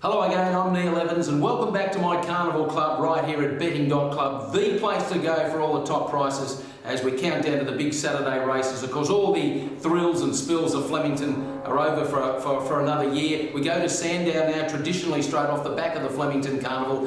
Hello again, I'm Neil Evans and welcome back to my Carnival Club right here at betting.club, the place to go for all the top prices as we count down to the big Saturday races. Of course, all the thrills and spills of Flemington are over for another year. We go to Sandown now, traditionally straight off the back of the Flemington Carnival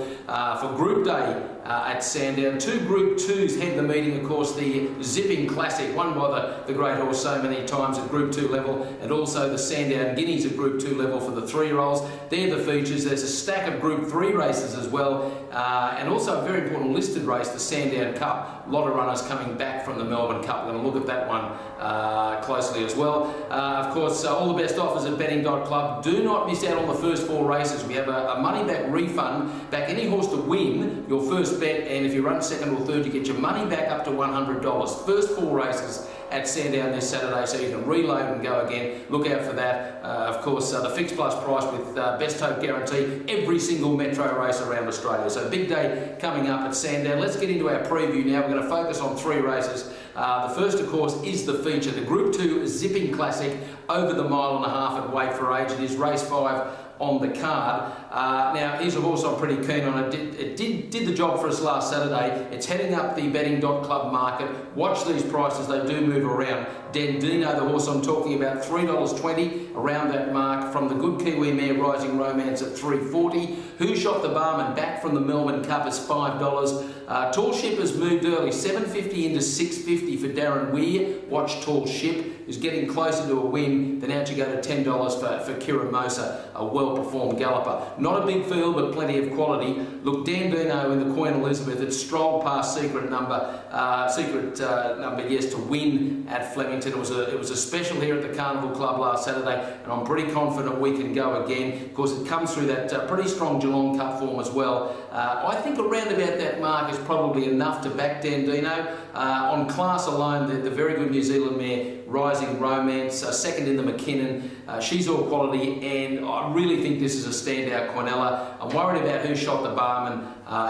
for Group Day at Sandown. Two Group 2s head the meeting, of course, the Zipping Classic, won by the great horse so many times at Group 2 level, and also the Sandown Guineas at Group 2 level for the 3-year-olds. They're the features. There's a stack of Group 3 races as well, and also a very important listed race, the Sandown Cup. A lot of runners coming back from the Melbourne Cup. We're going to look at that one closely as well. Of course, all the best offers at betting.club. Do not miss out on the first 4 races. We have a money back refund. Back any horse to win your first bet, and if you run second or third, you get your money back up to $100. First 4 races at Sandown this Saturday, so you can reload and go again. Look out for that. Of course, the fixed plus price with best hope guarantee every single metro race around Australia. So big day coming up at Sandown. Let's get into our preview now. We're going to focus on 3 races. The first, of course, is the feature, the Group 2 Zipping Classic over the 1.5 mile at Weight for Age. It is race 5 on the card. Now, here's a horse I'm pretty keen on. It did the job for us last Saturday. It's heading up the betting.club market. Watch these prices, they do move around. Dandino, the horse I'm talking about, $3.20, around that mark. From the good Kiwi mare Rising Romance at $3.40. Who Shot the Barman back from the Melbourne Cup is $5. Tall Ship has moved early, $7.50 into $6.50 for Darren Weir. Watch Tall Ship, who's getting closer to a win. Then out you go to $10 for Kira Mosa, a well-performed galloper. Not a big field, but plenty of quality. Look, Dandino in the Queen Elizabeth, it's strolled past secret number, yes, to win at Flemington. It was a special here at the Carnival Club last Saturday, and I'm pretty confident we can go again. Of course, it comes through that pretty strong Geelong Cup form as well. I think around about that mark is probably enough to back Dandino. On class alone, the very good New Zealand mare Rising Romance, second in the McKinnon. She's all quality, and I really think this is a standout Quinella. I'm worried about Who Shot the Barman,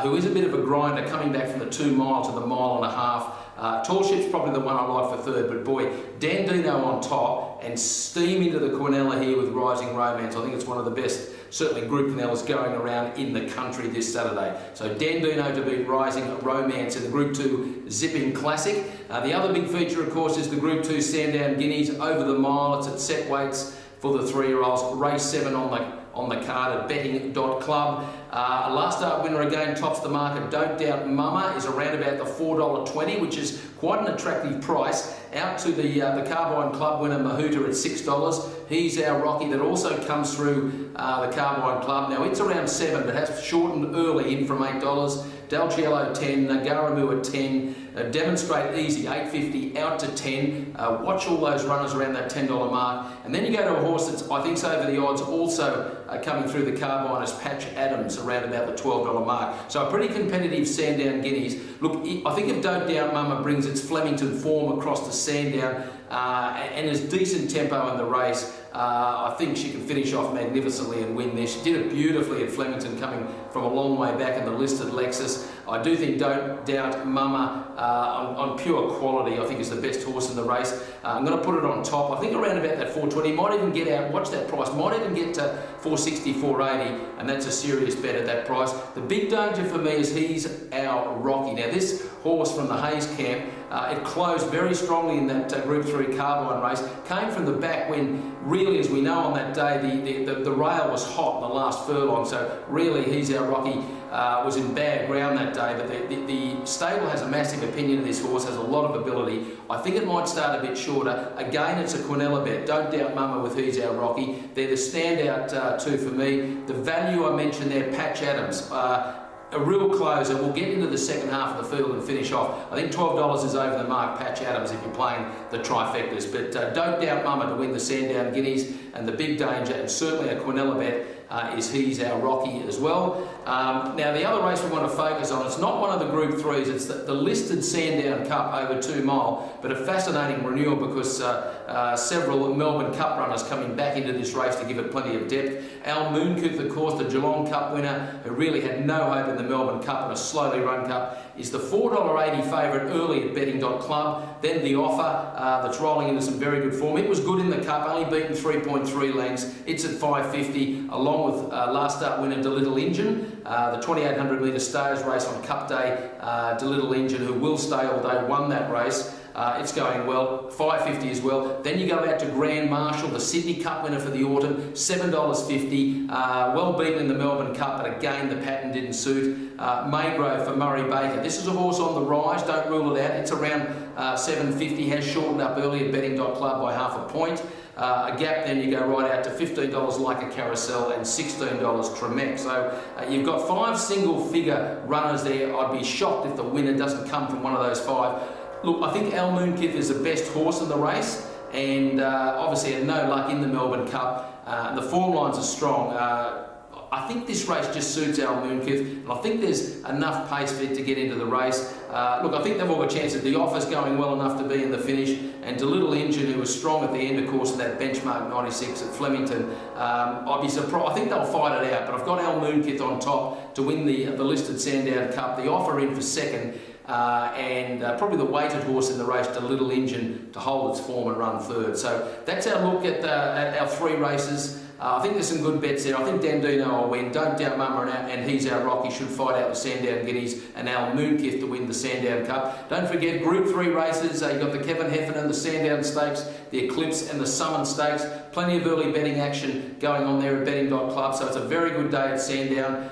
who is a bit of a grinder coming back from the 2 mile to the 1.5 mile. Tall Ship's probably the one I like for third, but boy, Dandino on top and steam into the Quinella here with Rising Romance. I think it's one of the best, certainly Group Quinellas going around in the country this Saturday. So Dandino to beat Rising Romance in the Group 2 Zipping Classic. The other big feature, of course, is the Group 2 Sandown Guineas over the mile. It's at set weights for the 3-year-olds. Race 7 on the card at betting.club. Last start winner again tops the market. Don't Doubt Mama is around about the $4.20, which is quite an attractive price. Out to the Carbine Club winner Mahuta at $6. He's our Rocky that also comes through the Carbine Club. Now it's around 7, but has shortened early in from $8. Dalciello 10, Garamu at 10. Demonstrate Easy, $8.50 out to 10. Watch all those runners around that $10 mark. And then you go to a horse that's, I think, over the odds, also coming through the Carbine as Patch Adams, around about the $12 mark. So a pretty competitive Sandown Guineas. Look, I think if Don't Doubt Mama brings its Flemington form across to Sandown and has decent tempo in the race, I think she can finish off magnificently and win this. She did it beautifully at Flemington, coming from a long way back in the listed Lexus. I do think Don't Doubt Mama on pure quality, I think is the best horse in the race. I'm going to put it on top. I think around about that 420. Might even get out, watch that price, might even get to 460, 480, and that's a serious bet at that price. The big danger for me is he's our Rocky. Now this horse from the Hayes camp, it closed very strongly in that Group 3 Carbine race. Came from the back when, really, as we know on that day, the rail was hot in the last furlong. So really, he's our Rocky. Was in bad ground that day, but the stable has a massive opinion of this horse, has a lot of ability. I think it might start a bit shorter. Again, it's a Quinella bet. Don't Doubt Mama with Who's Our Rocky. They're the standout two for me. The value I mentioned there, Patch Adams. A real closer. We'll get into the second half of the field and finish off. I think $12 is over the mark, Patch Adams, if you're playing the trifectas. But Don't Doubt Mama to win the Sandown Guineas, and the big danger, and certainly a Quinella bet, is He's Our Rocky as well. Now the other race we want to focus on, it's not one of the Group 3s, it's the listed Sandown Cup over 2 mile, but a fascinating renewal because several Melbourne Cup runners coming back into this race to give it plenty of depth. Al Mooncooth, of course, the Geelong Cup winner, who really had no hope in the Melbourne Cup and a slowly run cup, is the $4.80 favourite early at betting.club. Then the offer that's rolling into some very good form. It was good in the Cup, only beaten 3.3 lengths. It's at $5.50, along with last start winner De Little Engine, the 2800 metre stayers race on Cup Day. De Little Engine, who will stay all day, won that race. It's going well, 5.50 as well. Then you go out to Grand Marshal, the Sydney Cup winner for the autumn, $7.50. Well beaten in the Melbourne Cup, but again the pattern didn't suit. Maygrove for Murray Baker. This is a horse on the rise, don't rule it out. It's around 7.50, has shortened up early at betting.club by half a point. A gap, then you go right out to $15 Like a Carousel and $16 Tremec. So you've got 5 single figure runners there. I'd be shocked if the winner doesn't come from one of those 5. Look, I think Al Moonkith is the best horse in the race, and obviously had no luck in the Melbourne Cup. The form lines are strong. I think this race just suits Al Moonkith, and I think there's enough pace for it to get into the race. Look, I think they've all got chances. The offer's going well enough to be in the finish, and De Little Engine, who was strong at the end, of course, of that benchmark 96 at Flemington. I'd be surprised. I think they'll fight it out, but I've got Al Moonkith on top to win the listed Sandown Cup. The offer in for second. And probably the weighted horse in the race, De Little Engine, to hold its form and run third. So that's our look at our 3 races. I think there's some good bets there. I think Dandino will win. Don't doubt Mama and He's Our Rock. He should fight out the Sandown Guineas, and Al Moonkith to win the Sandown Cup. Don't forget Group 3 races. You've got the Kevin Heffernan, the Sandown Stakes, the Eclipse and the Summon Stakes. Plenty of early betting action going on there at betting.club. So it's a very good day at Sandown.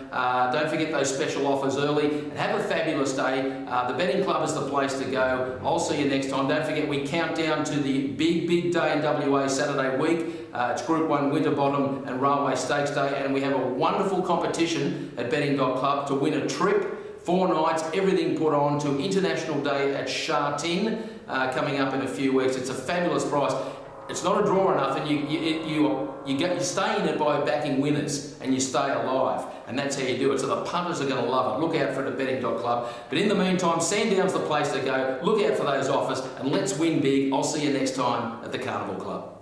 Don't forget those special offers early, and have a fabulous day. The Betting Club is the place to go. I'll see you next time. Don't forget we count down to the big day in WA Saturday week. It's Group 1 Winterbottom and Railway Stakes Day, and we have a wonderful competition at betting.club to win a trip, 4 nights, everything put on to International Day at Sha Tin coming up in a few weeks. It's a fabulous price. It's not a draw or nothing. You stay in it by backing winners, and you stay alive, and that's how you do it. So the punters are going to love it. Look out for it at betting.club. But in the meantime, Sandown's the place to go. Look out for those offers, and let's win big. I'll see you next time at the Carnival Club.